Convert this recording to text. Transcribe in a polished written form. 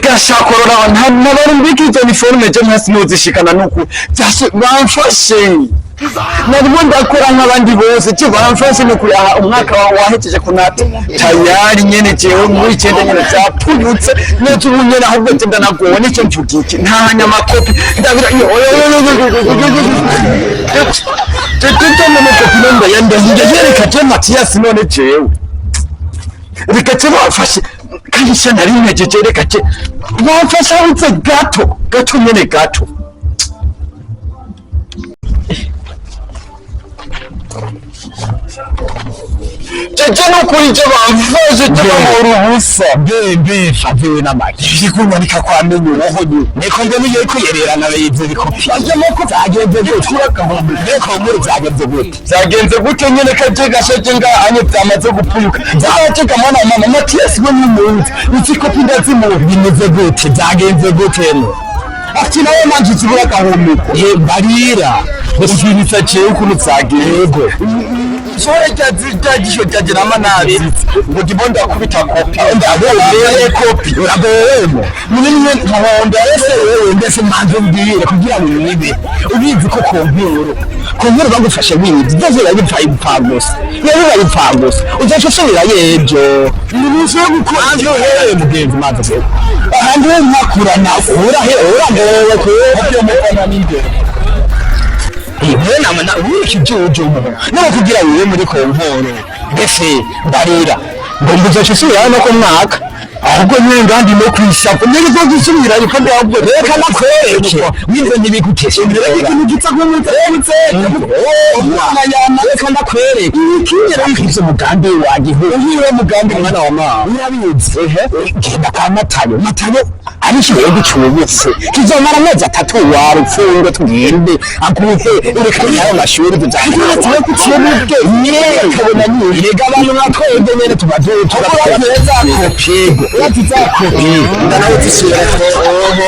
gashakorora ntabari mbikije uniforme je mwasi nozishikana nuko byashe bamfashe narimo ndakora nk'abandi bose cyo bamfashe no kuyaha umwaka wahejeje kunata tayari nyene jewe muri 9 nyene zapuyutse n'ejo nyene ahubwo ndanagowe n'icyo mvugiki nta nyamakopi ndabira nda yanda ngiyereka je Matias none jewe bikace bafashe kandi nari ntegereje reka ce bafashe utse gato nyene gato Jeje no kuri je bamfashe cyamuru busa bebe favewe n'amaki bikumanika kwa menyo naho niko ndemye ko yererana bize bikopi ajemo ko zagenze gute kuragahombe niko muri zagenze gute nyene kaje gashaje ngahanye byamaze gupfunyuka zaje kamana mama Matias we n'umuntu iki kopi ndazimura bimeze gute zagenze gute no ati nawe manje zibura he barira gusinitsa cyewe kuno zagego sore jajisho jajira manabi ngo dibonda kubita kopi ndabere kopi urabemo munini nkahondo ese wewe ndese manje mbire kugira ngo nibe ubizi ko konkuru bagufashe bizi byo yabipfaye impfagose yabipfagose uzashobora yejo nimuze gukoranjo he mugenzi maze ahandi nkakurana urahewe ko byo mukana ninde Ibona mana urikijojo no kugira wiwe muri konkoro mbese barira ngo muzashusubira no ko mwaka ahubwo nyengandi no kwishapo niko gusubira yuko ndabwo reka nakwereke wize nibiguteshe ikintu gitsa ko mutse umwana yana reka nakwereke ikingera nk'ibyo mugambi wagiho uhiwe mugambi mwana wa mama urabizi genda kwa matayo arishiwe gucubutse kizomara amezi 3 warupfungo tugende akuke ureka yayo mashuri tuzahira kukibuke kabona ni rega abantu nakwege nyene tubaduta neza kopyego ati za kopi ndanawe tisira oho